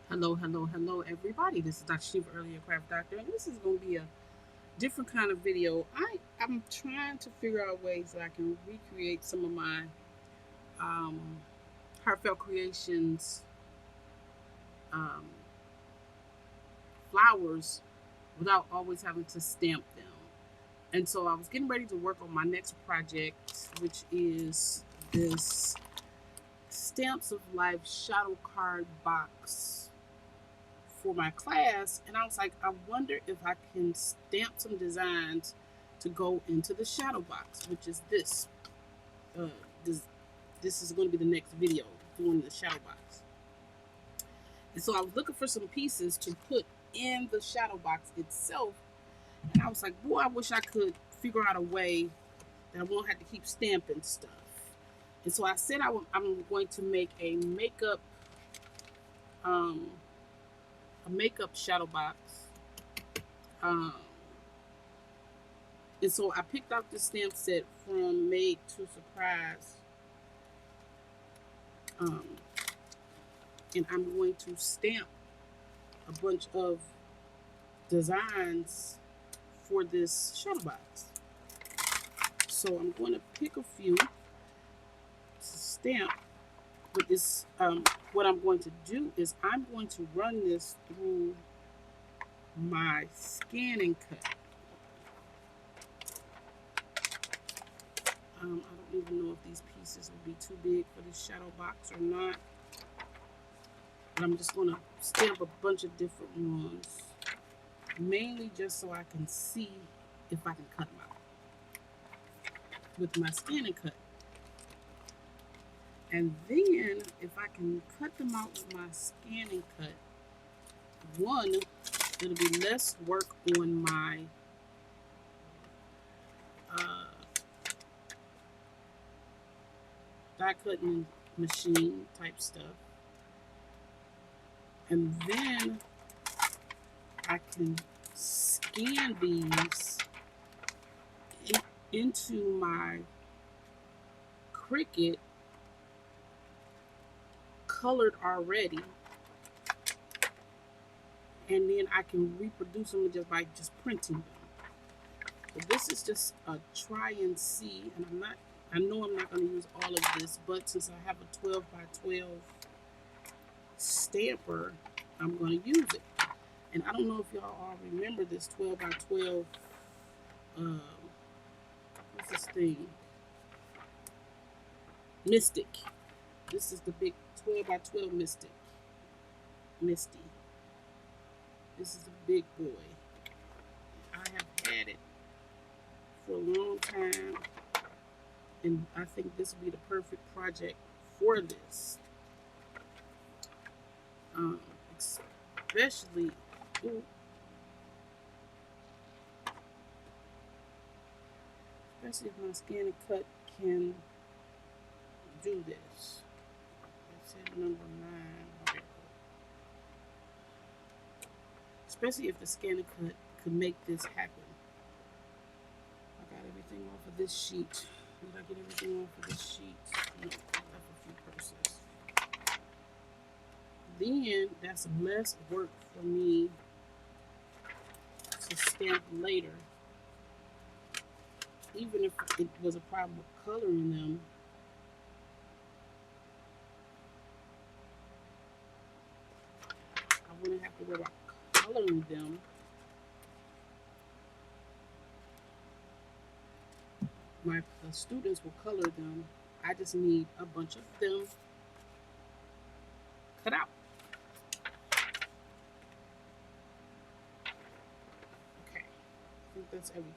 Hello, everybody. This is Dr. Shiva, earlier craft doctor, and this is going to be a different kind of video. I'm trying to figure out ways that I can recreate some of my um, heartfelt creations um, flowers without always having to stamp them. And so I was getting ready to work on my next project, which is this Stamps of Life shadow card box for my class, and I was like, I wonder if I can stamp some designs to go into the shadow box, which is this. Uh, this this is going to be the next video doing the shadow box. And so I was looking for some pieces to put in the shadow box itself, and I was like, boy, I wish I could figure out a way that I won't have to keep stamping stuff. And so I said I'm going to make um, a makeup shadow box. Um, And so I picked out this stamp set from Made to Surprise. Um, and I'm going to stamp a bunch of designs for this shadow box. So I'm going to pick a few to stamp. But this, what I'm going to do is I'm going to run this through my scan and cut. I don't even know if these pieces will be too big for this shadow box or not. But I'm just going to stamp a bunch of different ones, mainly just so I can see if I can cut them out with my scan and cut. And then if I can cut them out with my scan and cut, one, it'll be less work on my die cutting machine type stuff. And then I can scan these into my Cricut colored already, and then I can reproduce them just by printing them. So this is just a try and see, and I know I'm not going to use all of this, but since I have a 12 by 12 stamper, I'm going to use it. And I don't know if y'all all remember this 12 by 12, what's this thing? Mystic. This is the big 12 by 12 Misty. This is a big boy. I have had it for a long time, and I think this would be the perfect project for this. Especially, ooh, especially if my scan and cut can do this. Let's hit number 9. Especially if the scan and cut could make this happen. I got everything off of this sheet. Did I get everything off of this sheet? No, I left a few purses. Then that's less work for me to stamp later. Even if it was a problem with coloring them, I wouldn't have to worry about coloring them. The students will color them. I just need a bunch of them cut out. Okay, I think that's everything.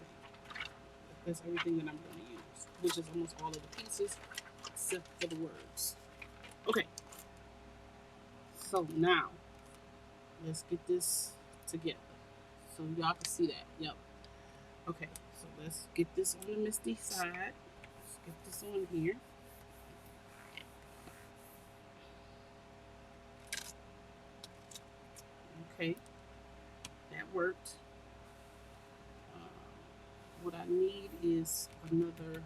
That's everything that I'm going to use, which is almost all of the pieces except for the words. Okay, so now let's get this together so y'all can see that. Yep. Okay, so let's get this on the Misty side. Let's get this on here. Okay, that worked. What I need is another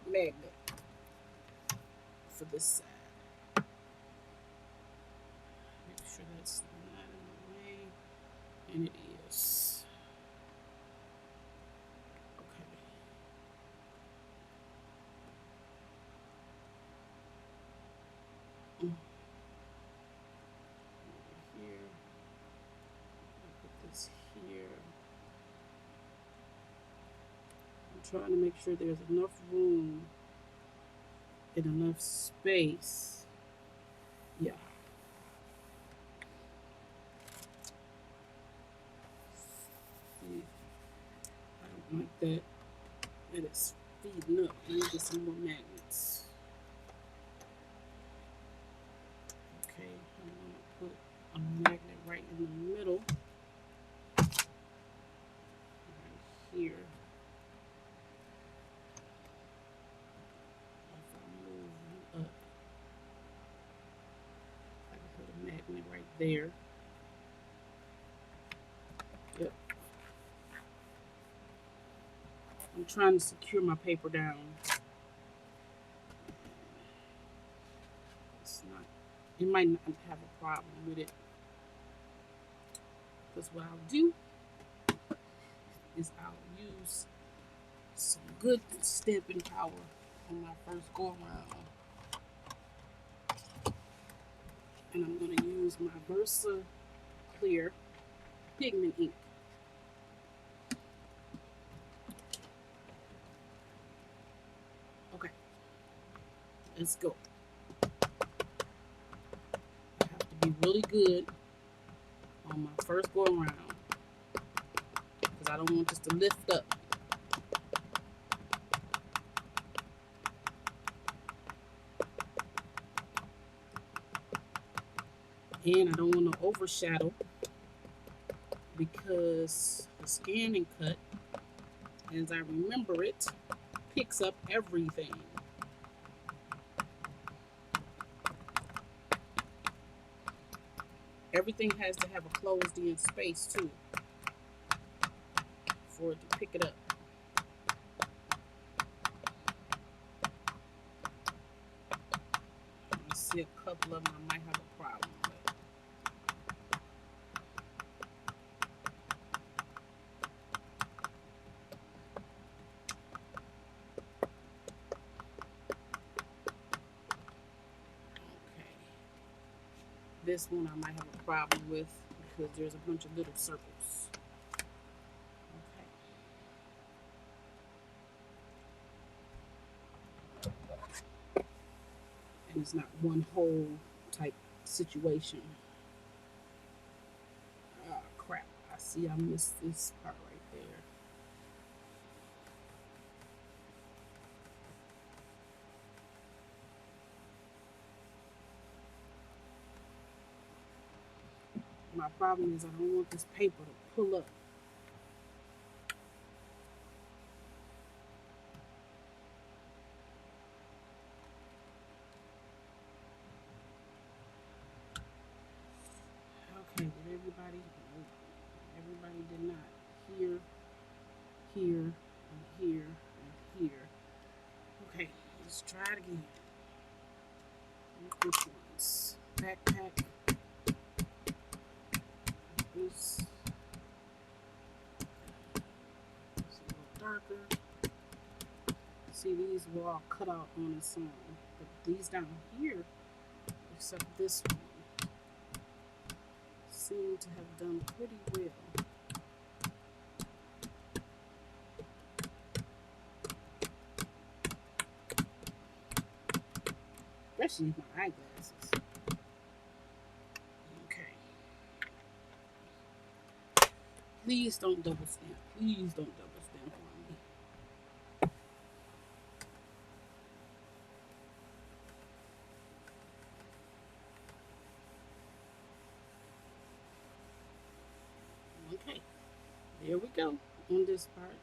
magnet for this side. Make sure that's not in the way, and it is. Okay. Over here. Put this here. I'm trying to make sure there's enough room and enough space. Yeah. See, I don't like that. That it's feeding up. Let me get some more magnets. Okay, I'm gonna put a magnet right in the middle. Right here. If I move up, I can put a magnet right there. Yep. I'm trying to secure my paper down. It's not, you might not have a problem with it. Because what I'll do is I'll use some good stamping power on my first go around. And I'm going to use my Versa Clear pigment ink. Okay, let's go. I have to be really good on my first go around because I don't want this to lift up. And I don't want to overshadow because the Scan and Cut, as I remember it, picks up everything. Everything has to have a closed in space too for it to pick it up. I see a couple of them I might have a problem with. Okay. This one I might have a problem with because there's a bunch of little circles. And it's not one whole type situation. Ah, crap. I see I missed this part right there. My problem is I don't want this paper to pull up. Okay, did everybody? Nope. Everybody did not. Here, here, and here, and here. Okay, let's try it again. Which ones? Backpack. This. It's a little darker. See, these were all cut out on its own. But these down here, except this one, seem to have done pretty well. Especially my eyeglasses. Okay. Please don't double stamp. Please don't double stamp on me. Okay. There we go on this part.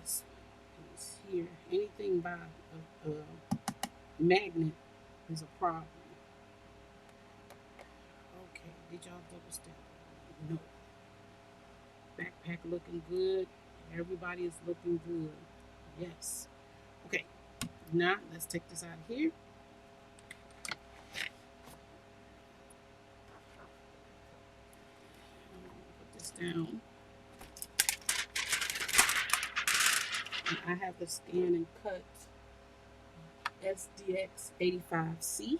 This one is here. Anything by a magnet is a problem. Okay, did y'all double stamp? No. Backpack looking good. Everybody is looking good. Yes. Okay. Now let's take this out of here. Put this down. And I have the Scan and Cut SDX 85C.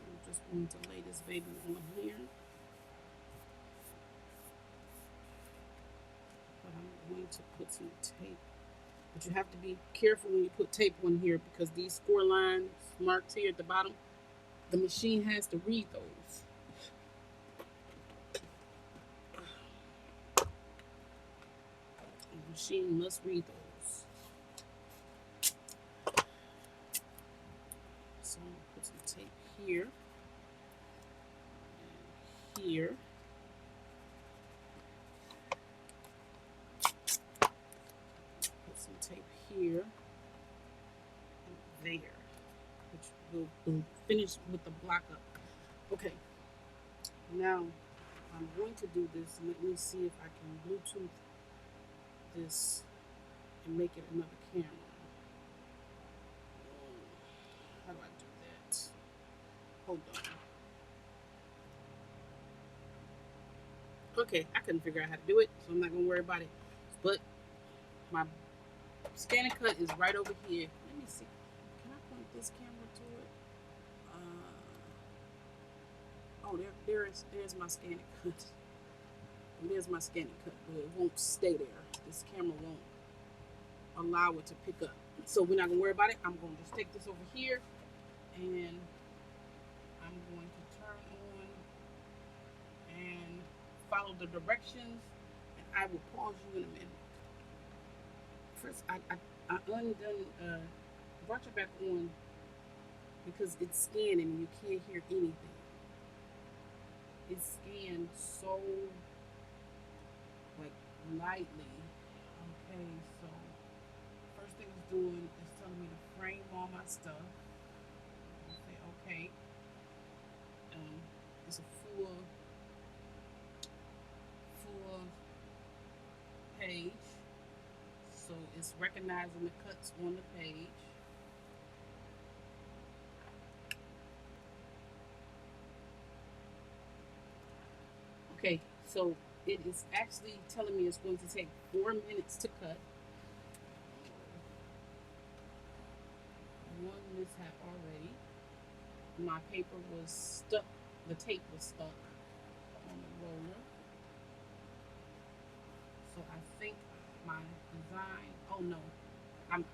I'm just going to lay this baby on here. But I'm going to put some tape. But you have to be careful when you put tape on here because these score lines marks here at the bottom, the machine has to read those. The machine must read those. So I'm going to put some tape here and here. Put some tape here and there, which will finish with the block up. Okay, now I'm going to do this. Let me see if I can Bluetooth this and make it another camera. How do I do that? Hold on. Okay, I couldn't figure out how to do it, so I'm not gonna worry about it. But my Scan and Cut is right over here. Let me see. Can I point this camera to it? Oh, there's my Scan and Cut. And there's my Scan and Cut, but it won't stay there. This camera won't allow it to pick up. So we're not gonna worry about it. I'm gonna just take this over here and I'm going to turn on and follow the directions, and I will pause you in a minute. First, I brought you back on because it's scanning and you can't hear anything. It's scanned so like lightly. Okay, so first thing it's doing is telling me to frame all my stuff. I say okay. It's a full page, so it's recognizing the cuts on the page. Okay, so it is actually telling me it's going to take 4 minutes to cut. One mishap already. My paper was stuck, the tape was stuck on the roller. So I think my design, oh no,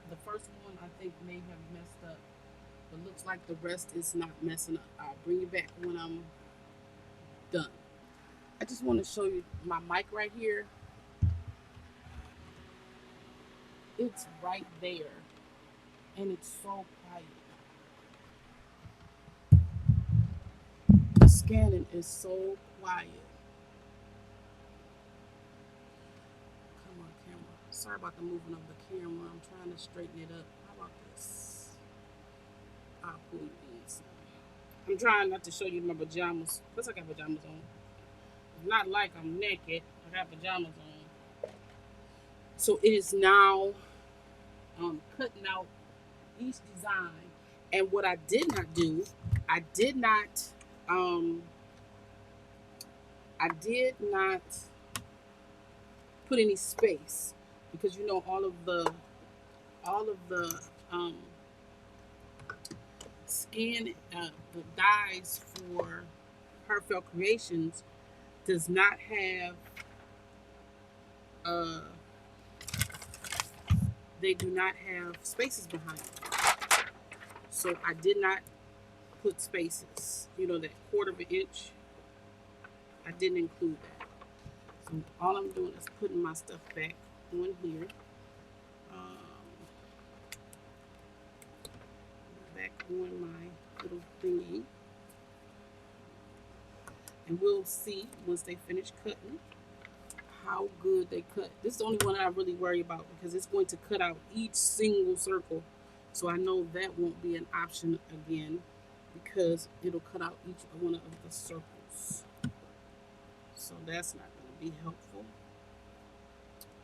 the first one I think may have messed up, but looks like the rest is not messing up. I'll bring it back when I'm done. I just want to show you my mic right here. It's right there, and it's so quiet. The scanning is so quiet. Come on, camera. Sorry about the moving of the camera. I'm trying to straighten it up. How about this? I'll pull you in. I'm trying not to show you my pajamas. Plus, I got pajamas on. It's not like I'm naked. I got pajamas on. So it is now cutting out each design. And what I did not do, I did not put any space because you know all of the skin the dyes for Heartfelt Creations does not have they do not have spaces behind it. So I did not put spaces. You know, that 1/4 of an inch, I didn't include that. So all I'm doing is putting my stuff back on here. Back on my little thingy. And we'll see once they finish cutting how good they cut. This is the only one I really worry about because it's going to cut out each single circle. So I know that won't be an option again because it'll cut out each one of the circles. So that's not going to be helpful.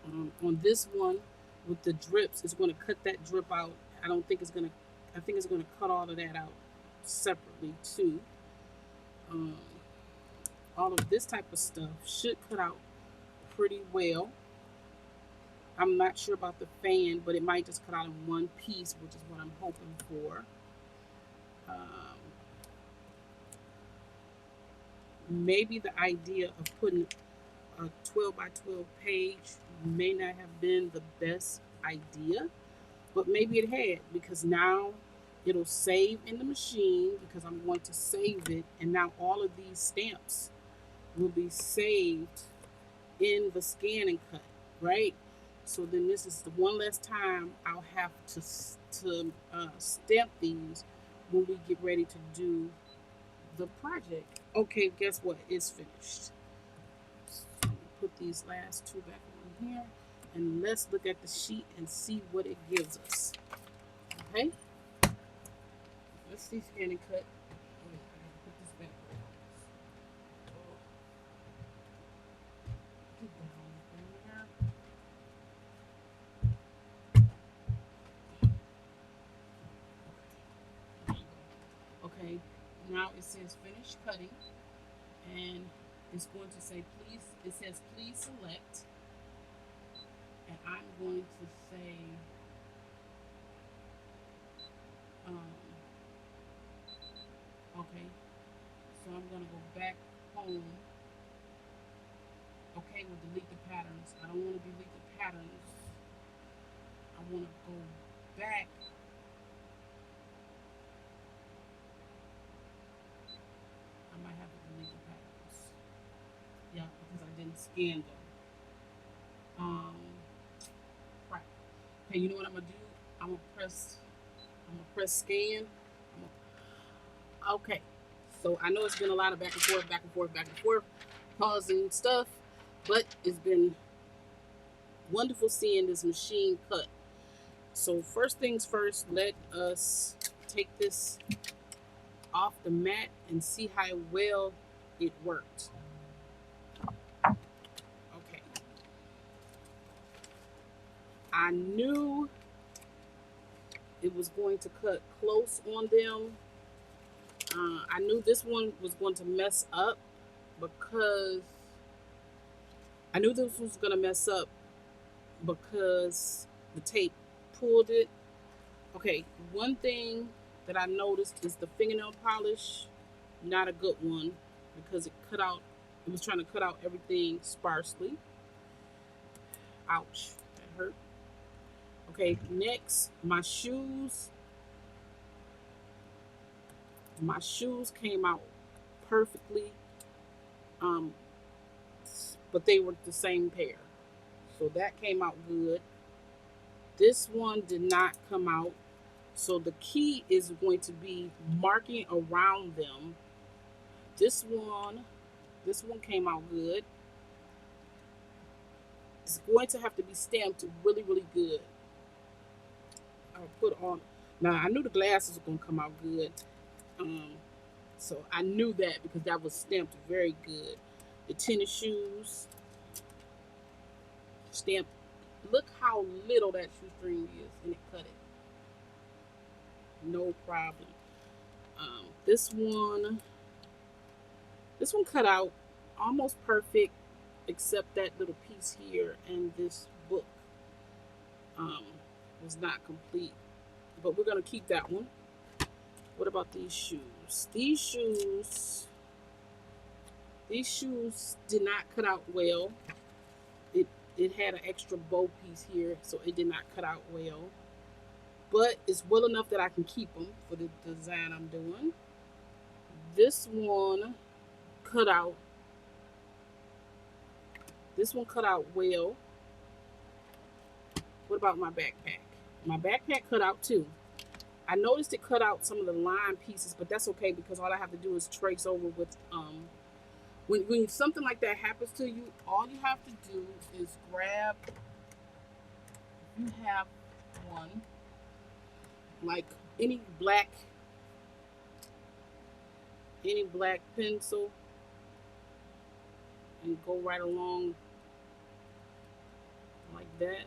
On this one with the drips, it's going to cut that drip out. I don't think it's going to, I think it's going to cut all of that out separately too. Um, all of this type of stuff should cut out pretty well. I'm not sure about the fan, but it might just cut out in one piece, which is what I'm hoping for. Um, Maybe the idea of putting a 12 by 12 page may not have been the best idea, but maybe it had, because now it'll save in the machine because I'm going to save it, and now all of these stamps will be saved in the scan and cut, right? So then this is the one less time I'll have to stamp these when we get ready to do the project. Okay, guess what? It's finished. So put these last two back on here, and let's look at the sheet and see what it gives us. Okay, let's see scan and cut. Wait, I gotta put this back. Get that on there. Okay, now it says finish cutting, and it's going to say please, it says please select, and I'm going to say okay, so I'm going to go back home. Okay, we'll delete the patterns. I don't want to delete the patterns. I want to go back. I might have to delete the patterns. Yeah, because I didn't scan them. Right. Okay, you know what I'm gonna do? I'm gonna press scan. Okay. So I know it's been a lot of back and forth, back and forth, back and forth, pausing stuff, but it's been wonderful seeing this machine cut. So first things first, let us take this off the mat and see how well it worked. Okay. I knew it was going to cut close on them. I knew this one was going to mess up because I knew this was going to mess up because the tape pulled it. Okay, one thing that I noticed is the fingernail polish, not a good one, because it was trying to cut out everything sparsely. Ouch, that hurt. Okay, next, my shoes. My shoes came out perfectly, um, but they were the same pair. So that came out good. This one did not come out. So the key is going to be marking around them. This one came out good. It's going to have to be stamped really, really good. I'll put on. Now I knew the glasses were gonna come out good. Um, so I knew that because that was stamped very good. The tennis shoes stamped. Look how little that shoestring is, and it cut it. No problem. Um, this one, this one cut out almost perfect, except that little piece here, and this book um, was not complete. But we're gonna keep that one. What about these shoes? These shoes did not cut out well. It had an extra bow piece here, so it did not cut out well. But it's well enough that I can keep them for the design I'm doing. This one cut out. This one cut out well. What about my backpack? My backpack cut out too. I noticed it cut out some of the line pieces, but that's okay because all I have to do is trace over with when something like that happens to you, all you have to do is grab, you have one, like any black pencil, and go right along like like that,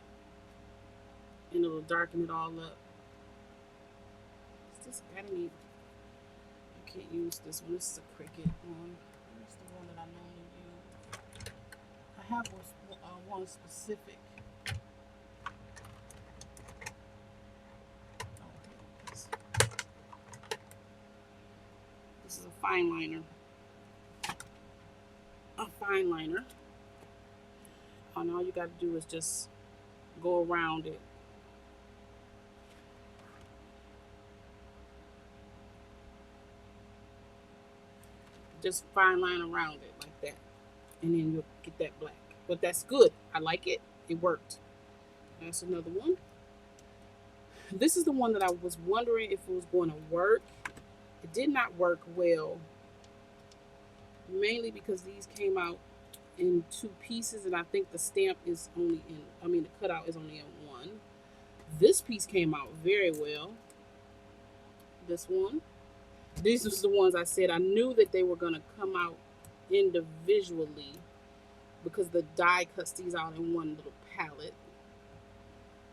and it'll darken it all up. Is this, I didn't even, I can't use this one. This is a Cricut one. Where's the one that I normally use? I have one specific. This is a fine liner. A fine liner. And all you got to do is just go around it. Just fine line around it like that. And then you'll get that black. But that's good. I like it. It worked. That's another one. This is the one that I was wondering if it was going to work. It did not work well. Mainly because these came out in 2 pieces, and I think the stamp is only in, the cutout is only in 1. This piece came out very well. This one. These are the ones I said I knew that they were going to come out individually because the die cuts these out in one little palette.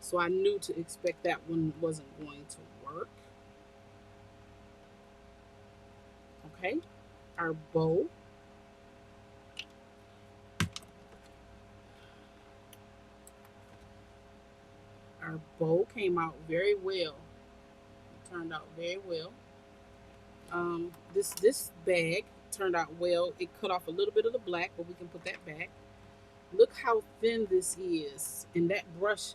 So I knew to expect that one wasn't going to work. Okay, our bow. Our bow came out very well. It turned out very well. This bag turned out well. It cut off a little bit of the black, but we can put that back. Look how thin this is. And that brush,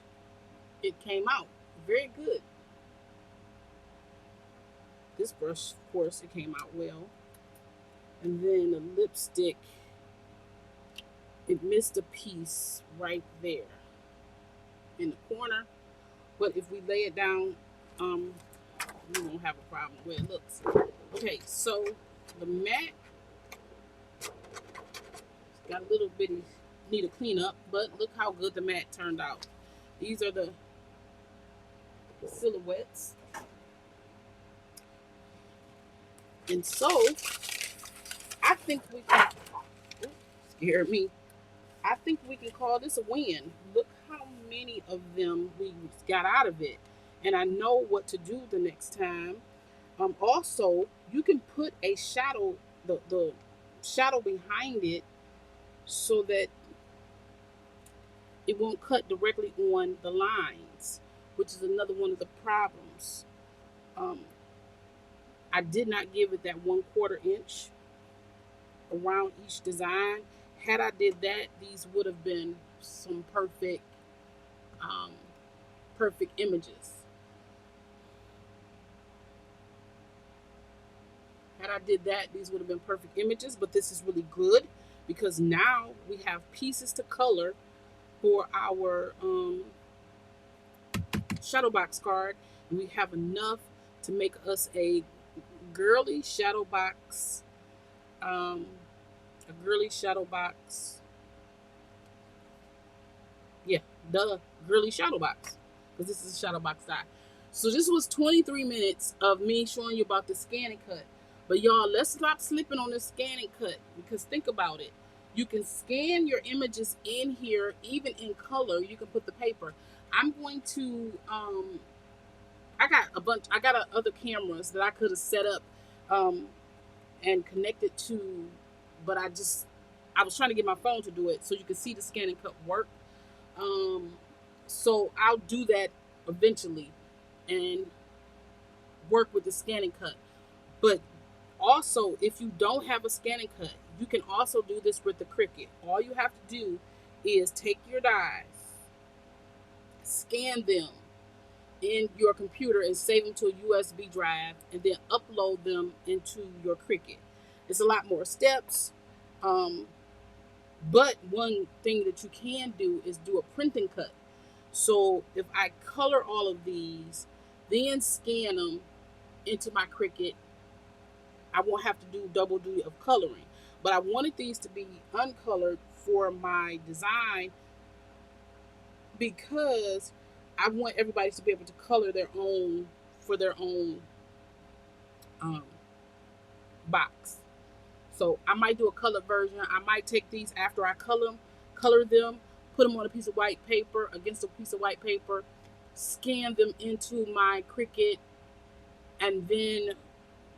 it came out very good. This brush, of course, it came out well. And then the lipstick, it missed a piece right there in the corner. But if we lay it down, we won't have a problem where it looks. Okay, so the matte got a little bitty need a cleanup, but look how good the matte turned out. These are the silhouettes. And so I think we can, scared me. I think we can call this a win. Look how many of them we got out of it. And I know what to do the next time. Also, you can put a shadow, the shadow behind it so that it won't cut directly on the lines, which is another one of the problems. I did not give it that 1/4 inch around each design. Had I did that, these would have been some perfect images. Had I did that, these would have been perfect images, but this is really good because now we have pieces to color for our shadow box card, and we have enough to make us a girly shadow box, girly shadow box, because this is a shadow box die. So this was 23 minutes of me showing you about the scan and cut. But y'all, let's stop slipping on the scan and cut, because think about it. You can scan your images in here, even in color. You can put the paper. I'm going to, I got other cameras that I could have set up and connected to, but I was trying to get my phone to do it so you can see the scan and cut work. So I'll do that eventually and work with the scan and cut. But also, if you don't have a scan and cut, you can also do this with the Cricut. All you have to do is take your dies, scan them in your computer and save them to a USB drive, and then upload them into your Cricut. It's a lot more steps, but one thing that you can do is do a print and cut. So if I color all of these, then scan them into my Cricut, I won't have to do double duty of coloring. But I wanted these to be uncolored for my design because I want everybody to be able to color their own for their own box. So I might do a colored version. I might take these after I color them, put them on a piece of white paper, against a piece of white paper, scan them into my Cricut, and then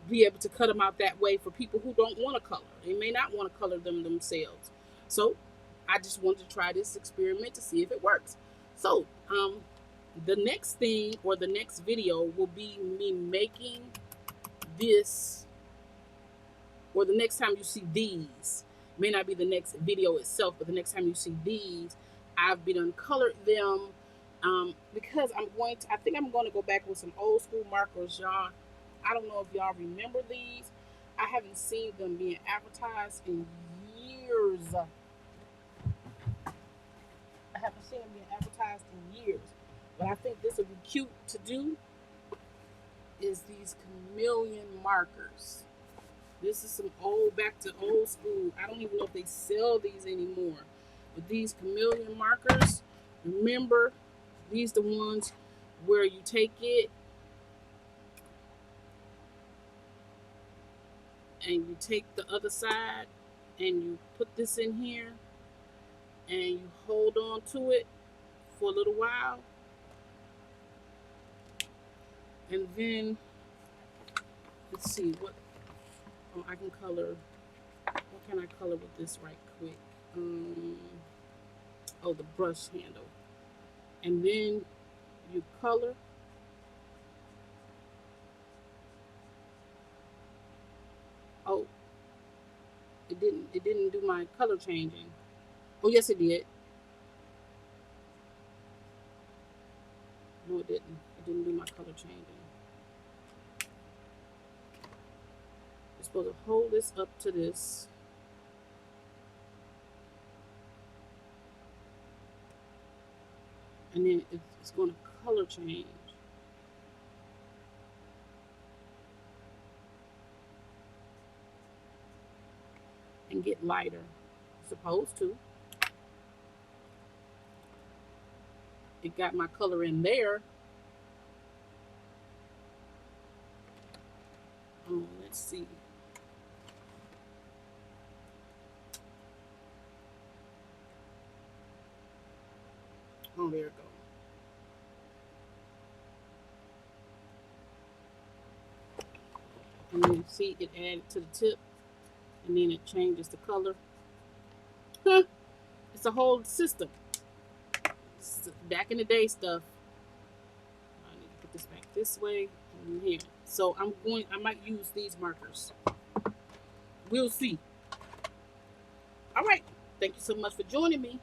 be able to cut them out that way for people who don't want to color. They may not want to color them themselves. So I just wanted to try this experiment to see if it works. So the next thing, or the next video, will be me making this, or the next time you see these, may not be the next video itself, but the next time you see these, I've been uncolored them, because I think I'm going to go back with some old school markers, y'all. I don't know if y'all remember these. I haven't seen them being advertised in years. I haven't seen them being advertised in years. But I think this would be cute to do, is these chameleon markers. This is some back to old school. I don't even know if they sell these anymore. But these chameleon markers, remember, these the ones where you take it and you take the other side and you put this in here and you hold on to it for a little while. And then, let's see, what I can color. What can I color with this right quick? Oh, the brush handle. And then you color. Oh, it didn't do my color changing. Oh, yes, it did. No, it didn't. It didn't do my color changing. You're supposed to hold this up to this. And then it's going to color change. And get lighter. It's supposed to. It got my color in there. Let's see. Oh, there it goes. And then see, it added to the tip, and then it changes the color. It's a whole system. It's back in the day stuff. I need to put this back this way and here. So I might use these markers. We'll see. All right. Thank you so much for joining me,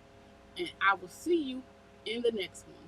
and I will see you in the next one.